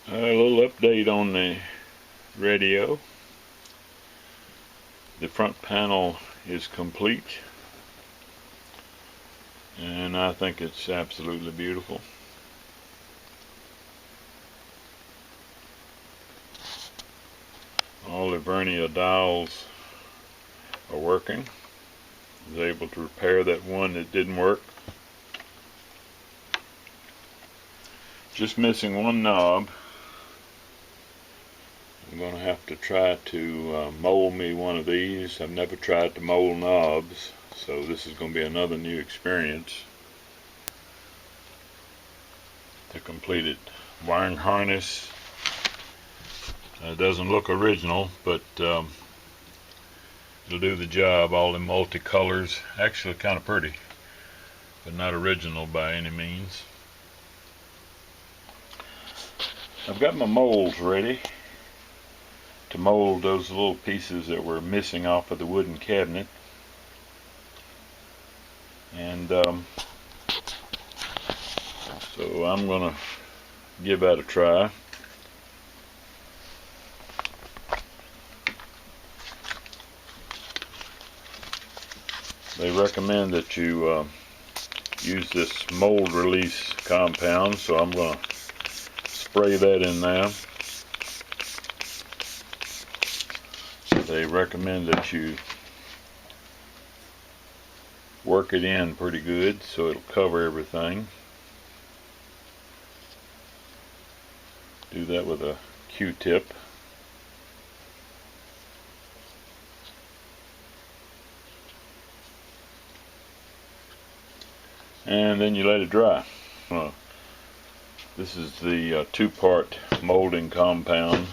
A little update on the radio. The front panel is complete, and I think it's absolutely beautiful. All the vernier dials are working. I was able to repair that one that didn't work. Just missing one knob. I'm going to have to try to mold me one of these. I've never tried to mold knobs, so this is going to be another new experience. The completed wiring harness doesn't look original, but it'll do the job. All the multicolors, actually kind of pretty, but not original by any means. I've got my molds ready to mold those little pieces that were missing off of the wooden cabinet, and so I'm gonna give that a try. They recommend that you use this mold release compound, so I'm gonna spray that in there. They recommend that you work it in pretty good so it'll cover everything. Do that with a Q-tip. And then you let it dry. This is the two-part molding compound.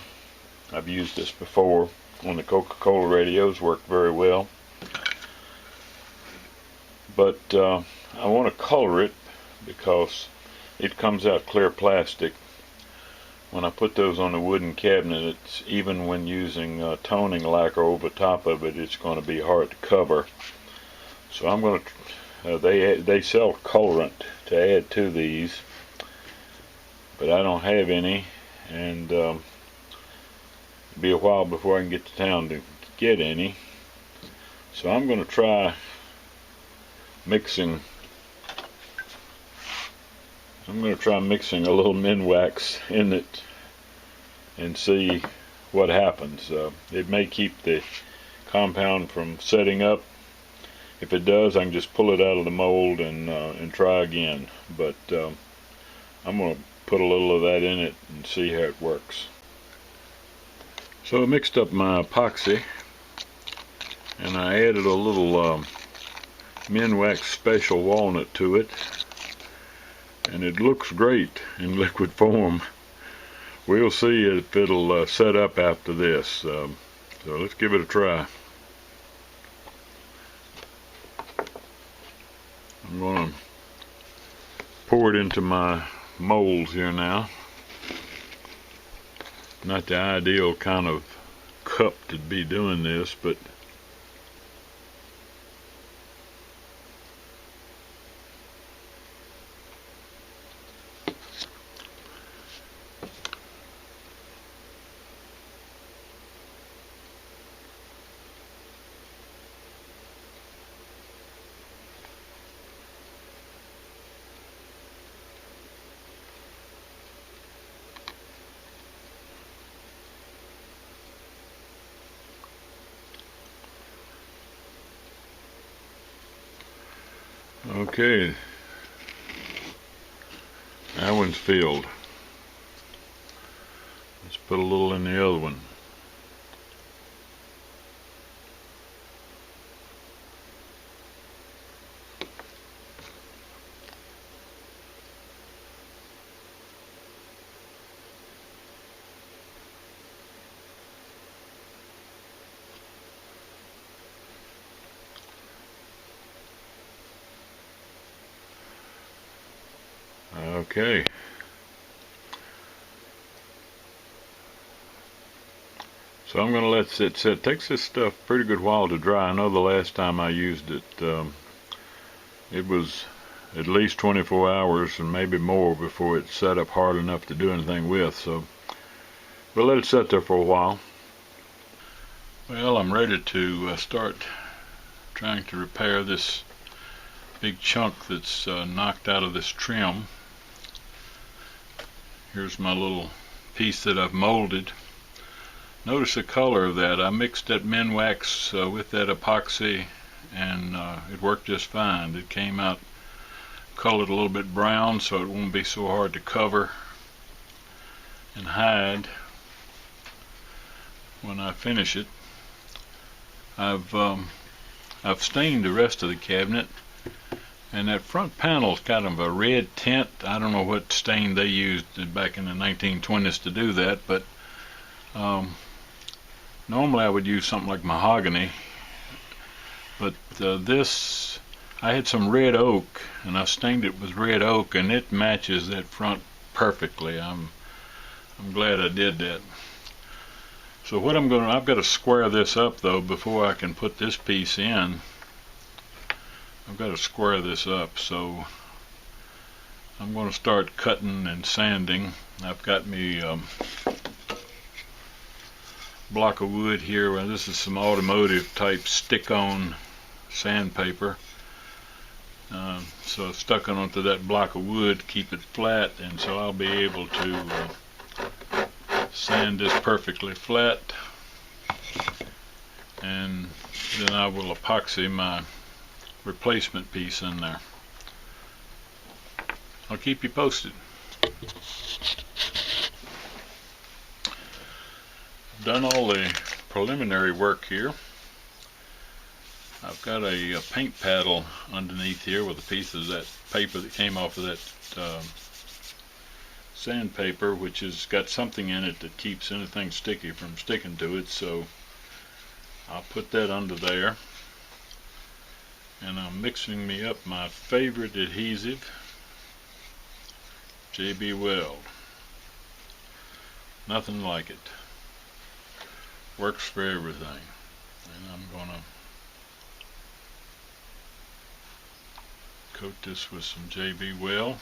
I've used this before on the Coca-Cola radios, worked very well. But I want to color it because it comes out clear plastic. When I put those on the wooden cabinet, it's even when using toning lacquer over top of it, it's going to be hard to cover. So I'm going to they sell colorant to add to these, but I don't have any, and it'll be a while before I can get to town to get any. So I'm going to try mixing. I'm going to try mixing a little Minwax in it and see what happens. It may keep the compound from setting up. If it does, I can just pull it out of the mold and try again. But I'm going to put a little of that in it and see how it works. So I mixed up my epoxy, and I added a little Minwax Special Walnut to it, and it looks great in liquid form. We'll see if it'll set up after this. So let's give it a try. I'm going to pour it into my molds here now. Not the ideal kind of cup to be doing this, but okay, that one's filled. Let's put a little in the other one. Okay. So I'm going to let it sit. It takes this stuff a pretty good while to dry. I know the last time I used it, it was at least 24 hours and maybe more before it set up hard enough to do anything with. So But let it sit there for a while. Well, I'm ready to start trying to repair this big chunk that's knocked out of this trim. Here's my little piece that I've molded. Notice the color of that. I mixed that Minwax with that epoxy, and it worked just fine. It came out colored a little bit brown, so it won't be so hard to cover and hide when I finish it. I've stained the rest of the cabinet, and that front panel is kind of a red tint. I don't know what stain they used back in the 1920s to do that, but normally I would use something like mahogany, but this, I had some red oak and I stained it with red oak, and it matches that front perfectly. I'm glad I did that. So what I've got to square this up though before I can put this piece in. I've got to square this up, so I'm going to start cutting and sanding. I've got me block of wood here. Well, this is some automotive type stick-on sandpaper. So I've stuck it onto that block of wood, keep it flat, and so I'll be able to sand this perfectly flat, and then I will epoxy my replacement piece in there. I'll keep you posted. I've done all the preliminary work here. I've got a paint paddle underneath here with a piece of that paper that came off of that sandpaper, which has got something in it that keeps anything sticky from sticking to it, so I'll put that under there. And I'm mixing me up my favorite adhesive, JB Weld. Nothing like it. Works for everything. And I'm gonna coat this with some JB Weld.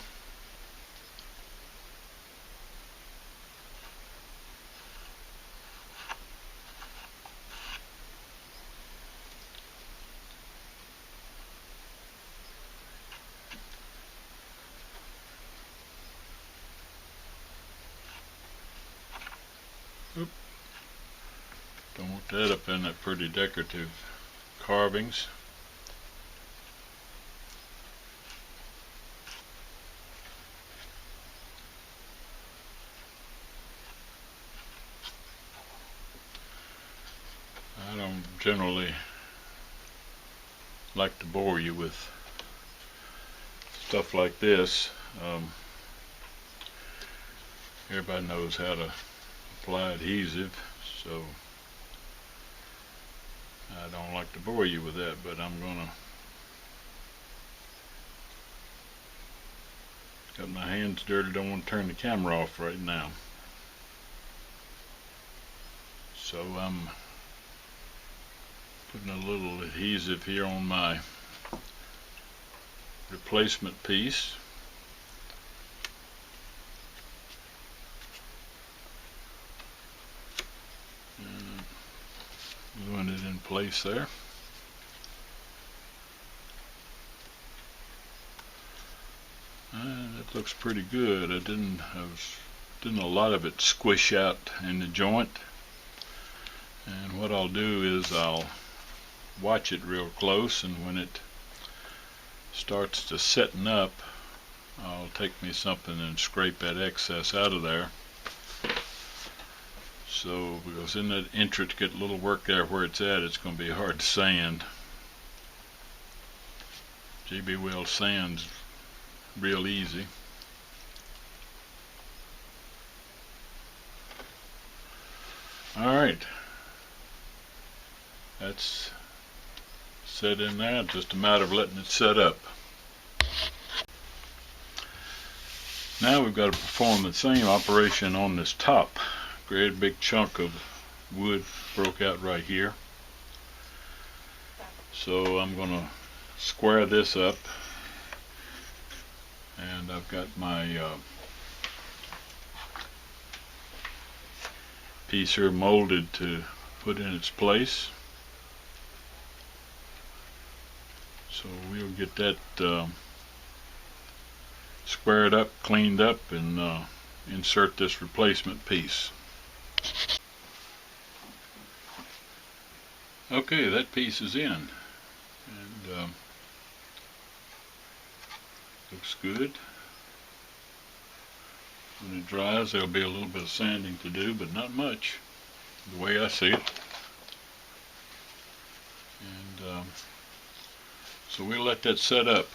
Oop. Don't want that up in that pretty decorative carvings. I don't generally like to bore you with stuff like this. Everybody knows how to apply adhesive, so I don't like to bore you with that, but I'm gonna, got my hands dirty, don't want to turn the camera off right now. So I'm putting a little adhesive here on my replacement piece. Gluing it in place there. That looks pretty good. Didn't a lot of it squish out in the joint. And what I'll do is I'll watch it real close, and when it starts to setting up, I'll take me something and scrape that excess out of there. So, because in that intricate little work there where it's at, it's going to be hard to sand. JB Weld sands real easy. Alright, that's set in there, just a matter of letting it set up. Now we've got to perform the same operation on this top. Great big chunk of wood broke out right here. So I'm going to square this up, and I've got my piece here molded to put in its place. So we'll get that squared up, cleaned up, and insert this replacement piece. Okay, that piece is in, and looks good. When it dries, there'll be a little bit of sanding to do, but not much, the way I see it. And so we'll let that set up.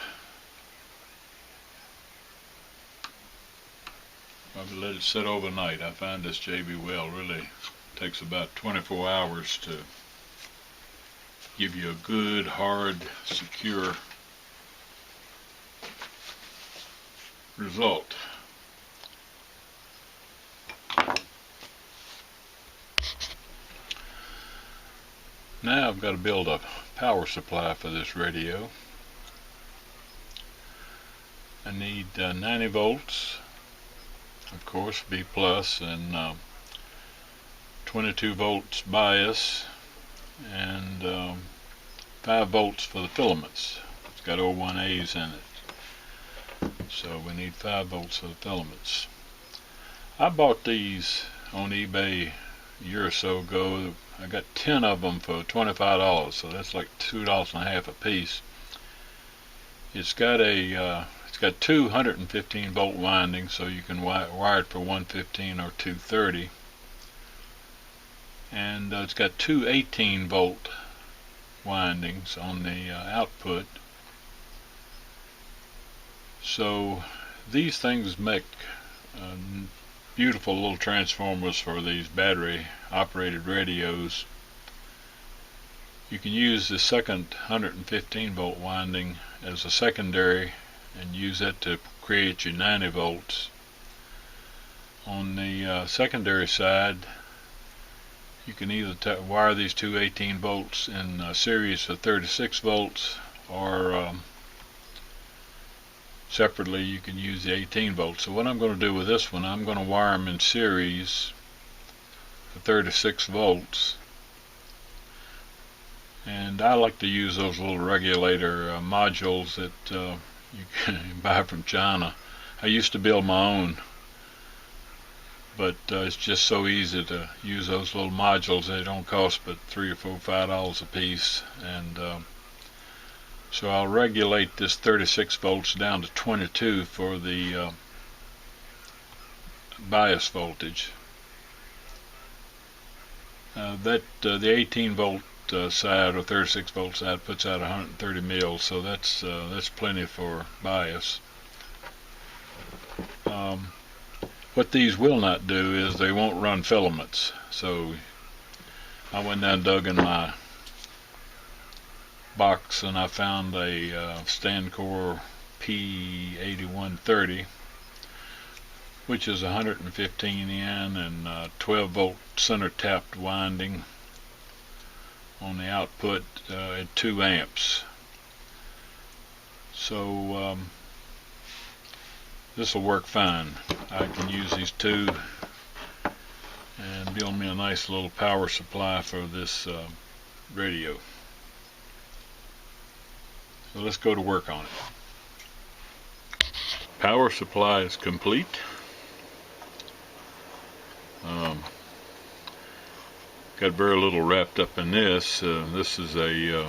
Probably let it set overnight. I find this JB well really takes about 24 hours to give you a good, hard, secure result. Now I've got to build a power supply for this radio. I need 90 volts, of course, B plus, and 22 volts bias, and 5 volts for the filaments. It's got O1As in it, so we need 5 volts for the filaments. I bought these on eBay a year or so ago. I got 10 of them for $25, so that's like $2.50 a piece. It's got two 115 volt windings, so you can wire it for 115 or 230, and it's got two 18 volt windings on the output. So these things make beautiful little transformers for these battery operated radios. You can use the second 115 volt winding as a secondary and use that to create your 90 volts. On the secondary side, you can either wire these two 18 volts in series for 36 volts, or separately you can use the 18 volts. So what I'm going to do with this one, I'm going to wire them in series for 36 volts. And I like to use those little regulator modules that you can buy from China. I used to build my own, but it's just so easy to use those little modules. They don't cost but $3 or $4, $5 a piece, and so I'll regulate this 36 volts down to 22 for the bias voltage. The 18 volt side or 36 volt side puts out 130 mils, so that's plenty for bias. What these will not do is they won't run filaments. So I went down and dug in my box and I found a Stancore P8130, which is 115 in and 12 volt center tapped winding on the output at 2 amps. So this will work fine. I can use these two and build me a nice little power supply for this radio. So let's go to work on it. Power supply is complete. Got very little wrapped up in this. This is a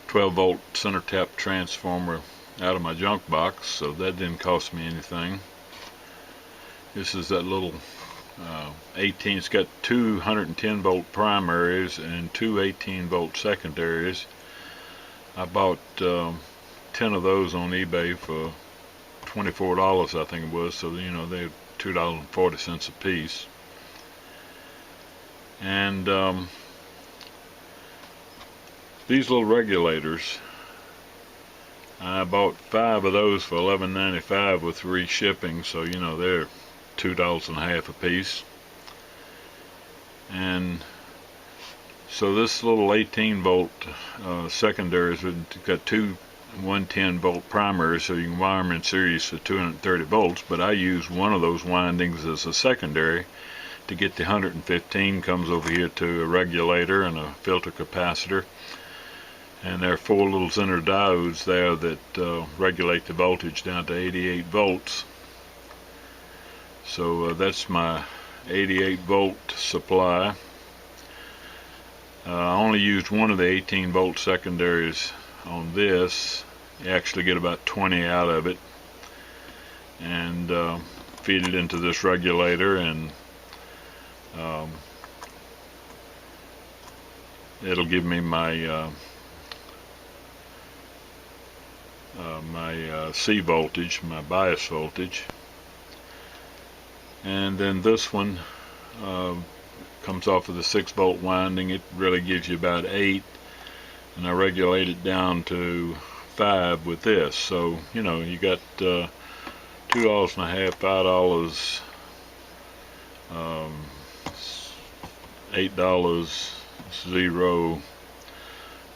12 volt center tap transformer out of my junk box, so that didn't cost me anything. This is that little 18, it's got two 110 volt primaries and two 18 volt secondaries. I bought 10 of those on eBay for $24, I think it was, so you know they're $2.40 a piece. And these little regulators, I bought 5 of those for $11.95 with free shipping, so you know they're $2.50 a piece. And so this little 18 volt secondaries got two 110 volt primaries, so you can wire them in series for 230 volts, but I use one of those windings as a secondary to get the 115 comes over here to a regulator and a filter capacitor, and there are 4 little Zener diodes there that regulate the voltage down to 88 volts. So that's my 88 volt supply. I only used one of the 18 volt secondaries on this. You actually get about 20 out of it, and feed it into this regulator, and it'll give me my C voltage, my bias voltage. And then this one comes off of the 6 volt winding. It really gives you about 8, and I regulate it down to 5 with this. So you know, you got $2.50, $5, $8, 0,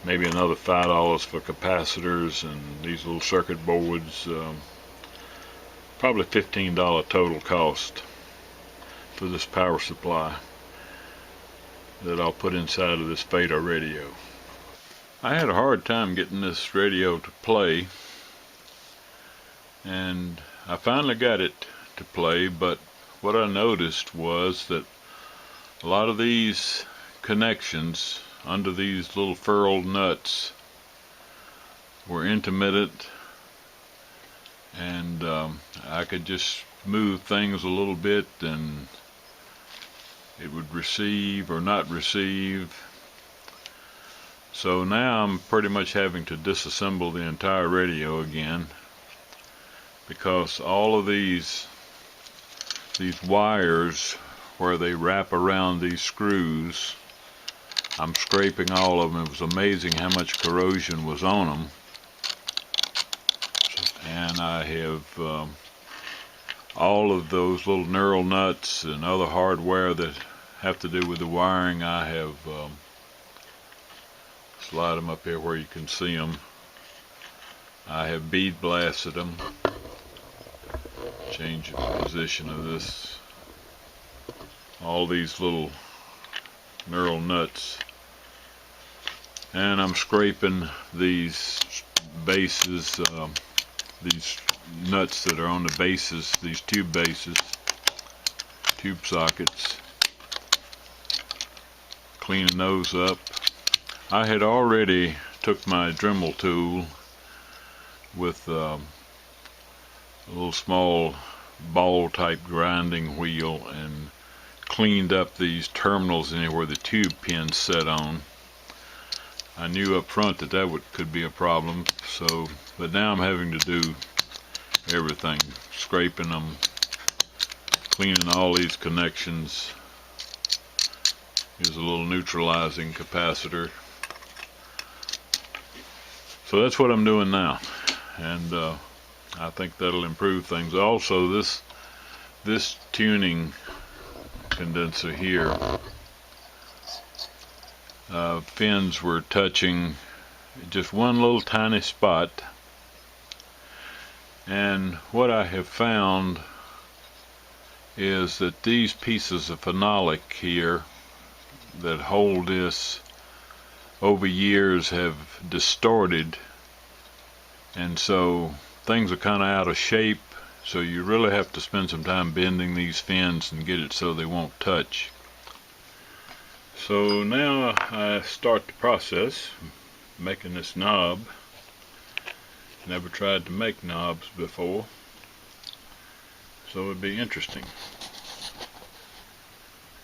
maybe another $5 for capacitors and these little circuit boards. Probably $15 total cost for this power supply that I'll put inside of this Fada radio. I had a hard time getting this radio to play, and I finally got it to play, but what I noticed was that a lot of these connections under these little furled nuts were intermittent, and I could just move things a little bit and it would receive or not receive. So now I'm pretty much having to disassemble the entire radio again, because all of these wires where they wrap around these screws, I'm scraping all of them. It was amazing how much corrosion was on them. And I have all of those little knurl nuts and other hardware that have to do with the wiring. I have slide them up here where you can see them. I have bead blasted them. Change the position of this. All these little knurl nuts, and I'm scraping these bases, these nuts that are on the bases, these tube bases, tube sockets, cleaning those up. I had already took my Dremel tool with a little small ball type grinding wheel and cleaned up these terminals in here where the tube pins set on. I knew up front that could be a problem, so but now I'm having to do everything, scraping them, cleaning all these connections. Here's a little neutralizing capacitor. So that's what I'm doing now, and I think that'll improve things. Also, this tuning condenser here, fins were touching just one little tiny spot, and what I have found is that these pieces of phenolic here that hold this over years have distorted, and so things are kind of out of shape. So you really have to spend some time bending these fins and get it so they won't touch. So now I start the process making this knob. Never tried to make knobs before, so it'd be interesting.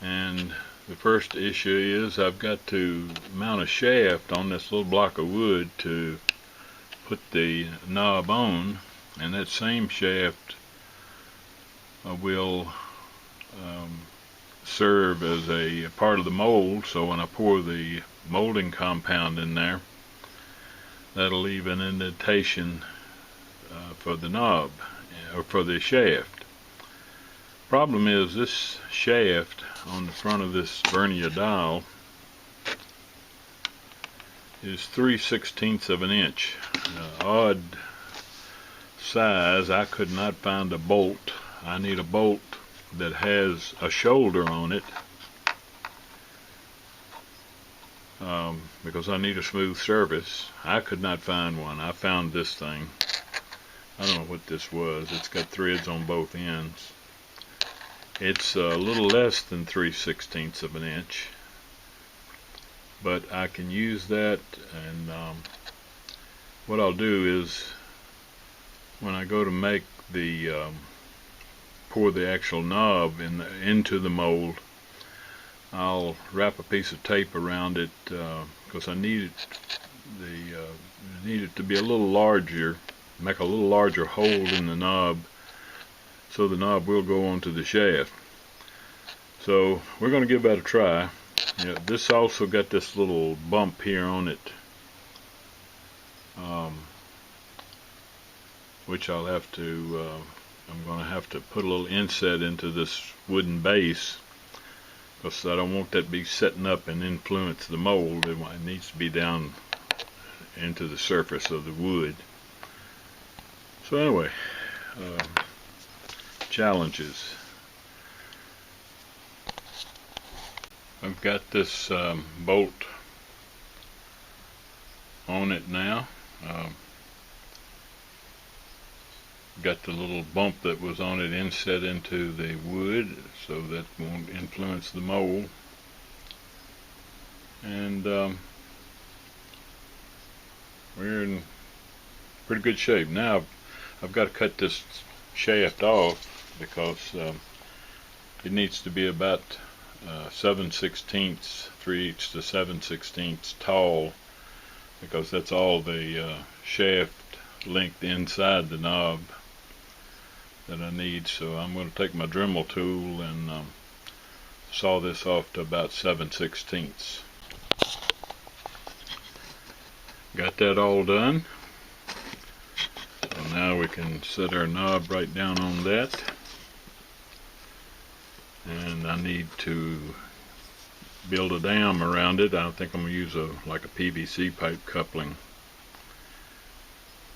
And the first issue is I've got to mount a shaft on this little block of wood to put the knob on, and that same shaft will serve as a part of the mold, so when I pour the molding compound in there, that'll leave an indentation for the knob, or for the shaft. Problem is, this shaft on the front of this vernier dial is 3/16 of an inch. Odd size. I could not find a bolt. I need a bolt that has a shoulder on it, because I need a smooth surface. I could not find one. I found this thing. I don't know what this was. It's got threads on both ends. It's a little less than 3/16 of an inch, but I can use that. And what I'll do is, when I go to make the pour the actual knob into the mold, I'll wrap a piece of tape around it, because I need it to be a little larger, make a little larger hole in the knob, so the knob will go onto the shaft. So we're going to give that a try. This also got this little bump here on it, which I'll have to, I'm going to have to put a little inset into this wooden base, because I don't want that to be setting up and influence the mold. It needs to be down into the surface of the wood. So anyway, challenges. I've got this bolt on it now. Got the little bump that was on it inset into the wood, so that won't influence the mold. And we're in pretty good shape. Now I've got to cut this shaft off, because it needs to be about 7/16, 3/8 to 7/16 tall, because that's all the shaft length inside the knob that I need. So I'm going to take my Dremel tool and saw this off to about 7/16. Got that all done. So now we can set our knob right down on that. And I need to build a dam around it. I think I'm going to use like a PVC pipe coupling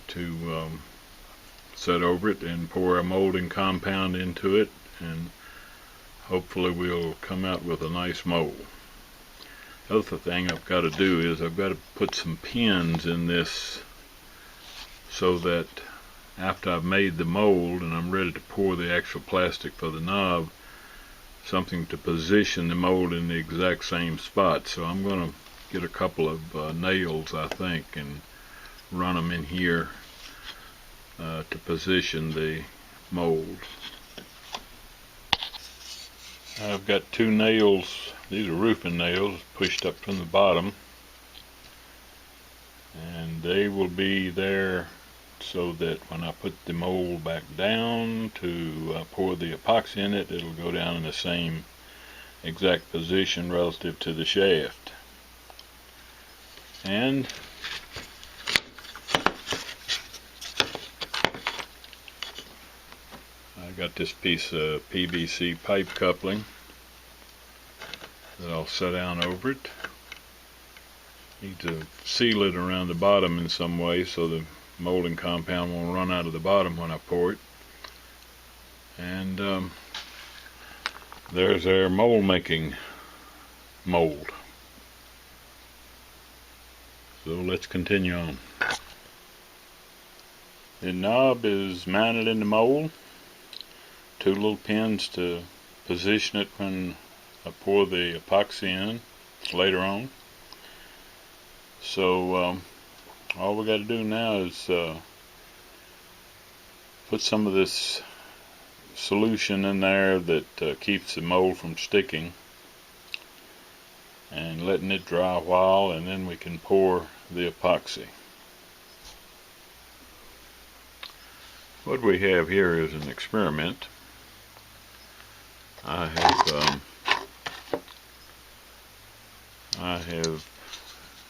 to set over it and pour a molding compound into it, and hopefully we'll come out with a nice mold. The other thing I've got to do is I've got to put some pins in this, so that after I've made the mold and I'm ready to pour the actual plastic for the knob, something to position the mold in the exact same spot. So I'm going to get a couple of nails, I think, and run them in here to position the mold. I've got two nails. These are roofing nails pushed up from the bottom, and they will be there so that when I put the mold back down to pour the epoxy in it, it'll go down in the same exact position relative to the shaft. And I got this piece of PVC pipe coupling that I'll set down over it. Need to seal it around the bottom in some way so the molding compound won't run out of the bottom when I pour it. And there's our mold making mold. So let's continue on. The knob is mounted in the mold. Two little pins to position it when I pour the epoxy in later on. So all we got to do now is put some of this solution in there that keeps the mold from sticking, and letting it dry a while, and then we can pour the epoxy. What we have here is an experiment. I have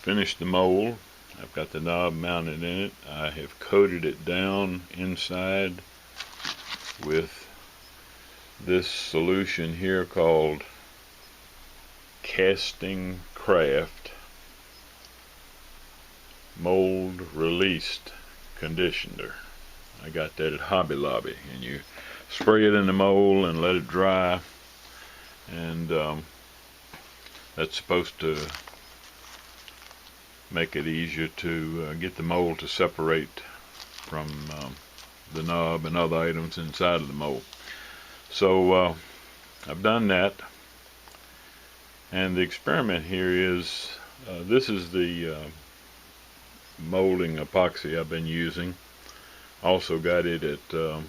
finished the mold. I've got the knob mounted in it. I have coated it down inside with this solution here called Casting Craft Mold Released Conditioner. I got that at Hobby Lobby, and you spray it in the mold and let it dry, and that's supposed to make it easier to get the mold to separate from the knob and other items inside of the mold. So I've done that, and the experiment here is this is the molding epoxy I've been using. Also got it at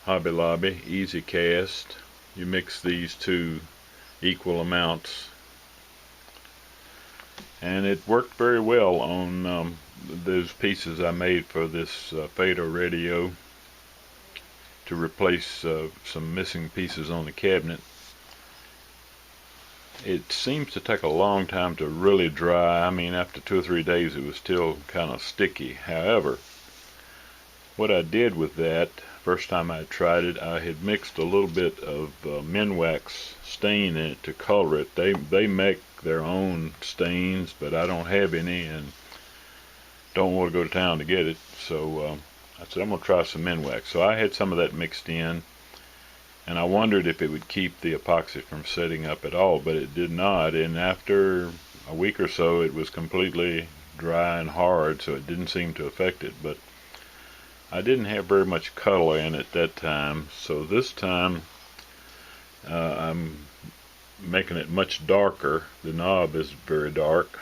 Hobby Lobby, Easy Cast. You mix these two equal amounts, and it worked very well on those pieces I made for this Fada radio to replace some missing pieces on the cabinet. It seems to take a long time to really dry. I mean, after 2 or 3 days it was still kind of sticky. However, what I did with that, first time I tried it, I had mixed a little bit of Minwax stain in it to color it. They make their own stains, but I don't have any and don't want to go to town to get it. So I said, I'm going to try some Minwax. So I had some of that mixed in, and I wondered if it would keep the epoxy from setting up at all, but it did not. And after a week or so, it was completely dry and hard, so it didn't seem to affect it. But I didn't have very much color in it that time, so this time I'm making it much darker. The knob is very dark,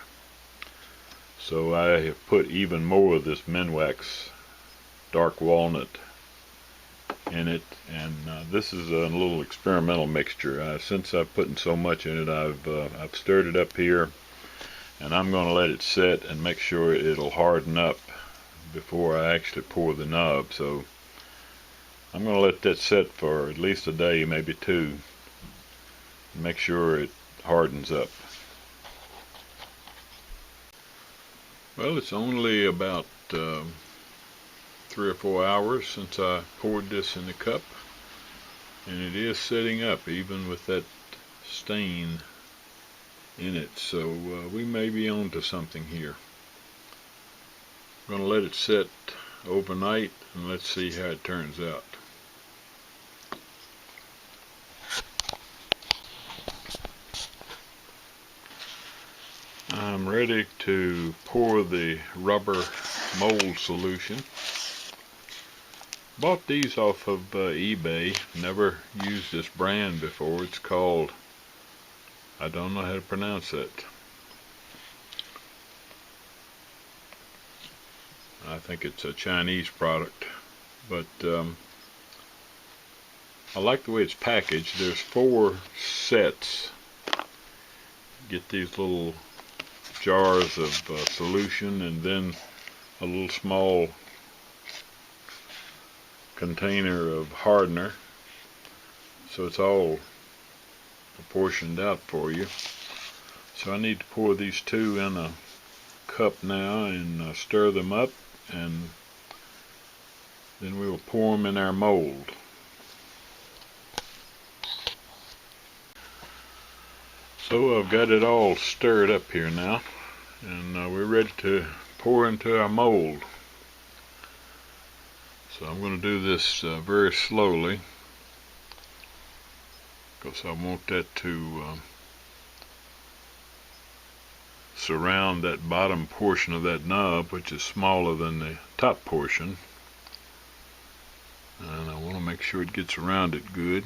so I have put even more of this Minwax dark walnut in it, and this is a little experimental mixture. Since I've put in so much in it, I've stirred it up here, and I'm going to let it set and make sure it'll harden up before I actually pour the knob. So I'm going to let that set for at least a day, maybe 2, and make sure it hardens up. Well, it's only about 3 or 4 hours since I poured this in the cup, and it is setting up even with that stain in it, so we may be on to something here. I'm going to let it set overnight, and let's see how it turns out. I'm ready to pour the rubber mold solution. Bought these off of eBay. Never used this brand before. It's called, I don't know how to pronounce it. I think it's a Chinese product, but I like the way it's packaged. There's 4 sets. Get these little jars of solution, and then a little small container of hardener, so it's all proportioned out for you. So I need to pour these 2 in a cup now and stir them up, and then we will pour them in our mold. So I've got it all stirred up here now, and we're ready to pour into our mold. So I'm going to do this very slowly, because I want that to surround that bottom portion of that knob, which is smaller than the top portion, and I want to make sure it gets around it good.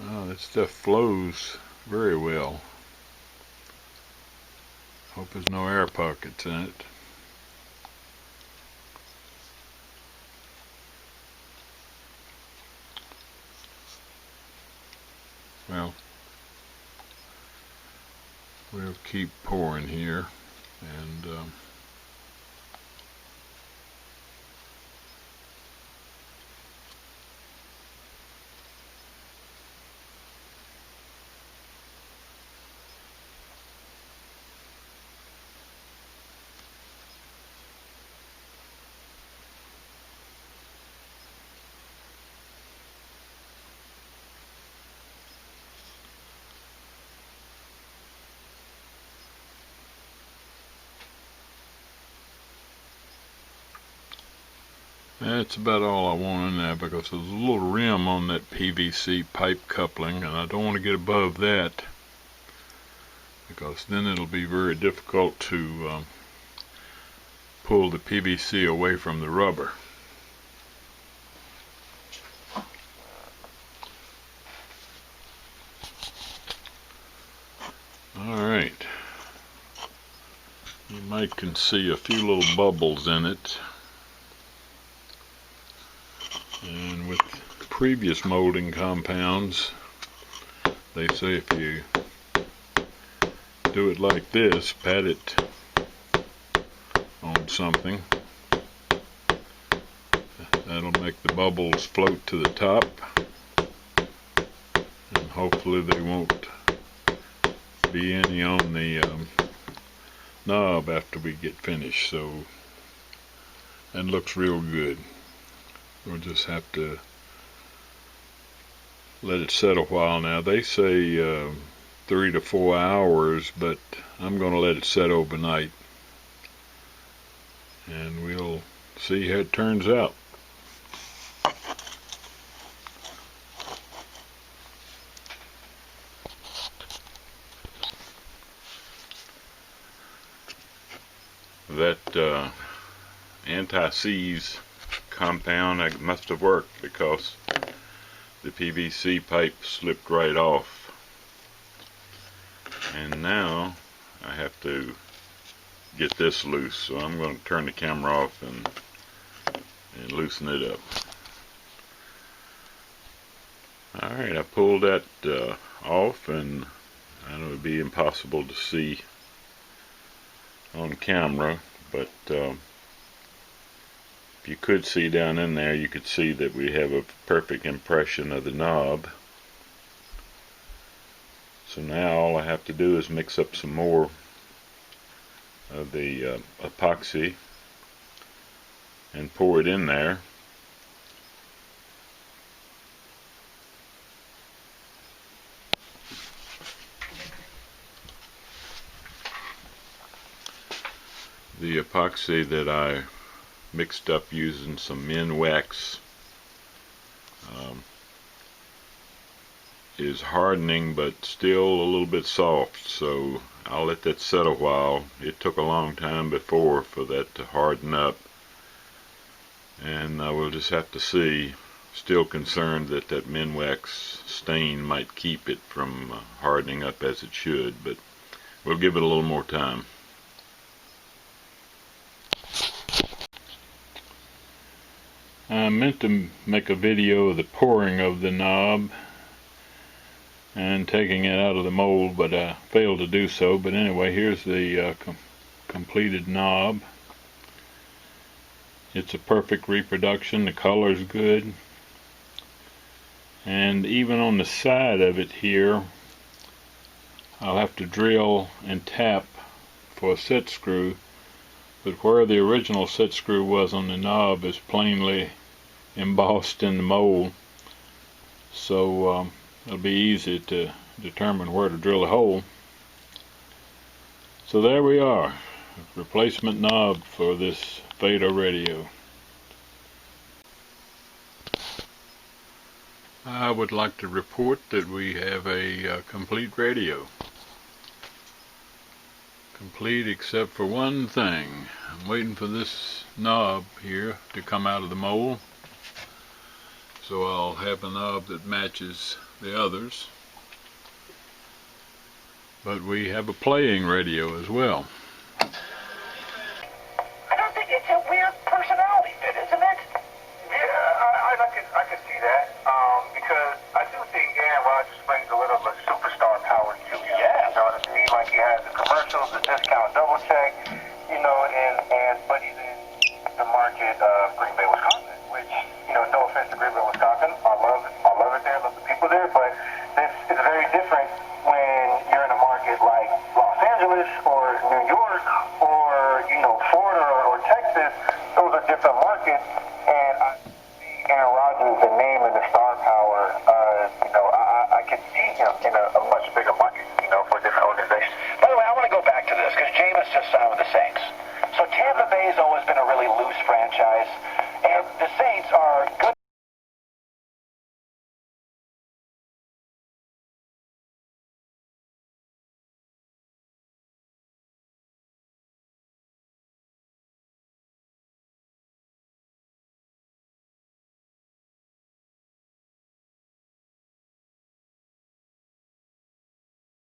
Oh, that stuff flows very well. Hope there's no air pockets in it. Well, we'll keep pouring here, and That's about all I want in there, because there's a little rim on that PVC pipe coupling, and I don't want to get above that, because then it'll be very difficult to pull the PVC away from the rubber. Alright, you might can see a few little bubbles in it, and with previous molding compounds they say if you do it like this, pat it on something, that'll make the bubbles float to the top, and hopefully they won't be any on the knob after we get finished. So that looks real good. We'll just have to let it set a while now. They say 3 to 4 hours, but I'm going to let it set overnight, and we'll see how it turns out. That anti-seize compound must have worked, because the PVC pipe slipped right off, and now I have to get this loose, so I'm going to turn the camera off and loosen it up. Alright, I pulled that off, and I know it would be impossible to see on camera, but if you could see down in there, you could see that we have a perfect impression of the knob. So now all I have to do is mix up some more of the epoxy and pour it in there. The epoxy that I mixed up using some Minwax is hardening, but still a little bit soft, so I'll let that set a while. It took a long time before for that to harden up, and I will just have to see. Still concerned that that Minwax stain might keep it from hardening up as it should, but we'll give it a little more time. I meant to make a video of the pouring of the knob and taking it out of the mold, but I failed to do so. But anyway, here's the completed knob. It's a perfect reproduction. The color's good, and even on the side of it here, I'll have to drill and tap for a set screw, but where the original set screw was on the knob is plainly embossed in the mold, so it'll be easy to determine where to drill a hole. So there we are, replacement knob for this Fada radio. I would like to report that we have a complete radio. Complete except for one thing. I'm waiting for this knob here to come out of the mold, so I'll have a knob that matches the others. But we have a playing radio as well. I don't think it's a weird personality fit, isn't it? Yeah, I can see that. Because I do think Aaron Rodgers brings a little bit of superstar power to him. Yeah. You know what I mean? Like he has the commercials, the discount double check, you know, but he's in the market of Green Bay, Wisconsin, which, you know, no offense to Green Bay, Wisconsin. I love it there, love the people there, but this is very different when you're in a market like Los Angeles or New York or, you know, Florida or Texas. Those are different markets, and I see Aaron Rodgers, the name and the star power, you know, I can see him in a much bigger market, you know, for different organizations. By the way, I want to go back to this because Jameis just signed with the Saints. So Tampa Bay's always been a really loose franchise. And the Saints are good.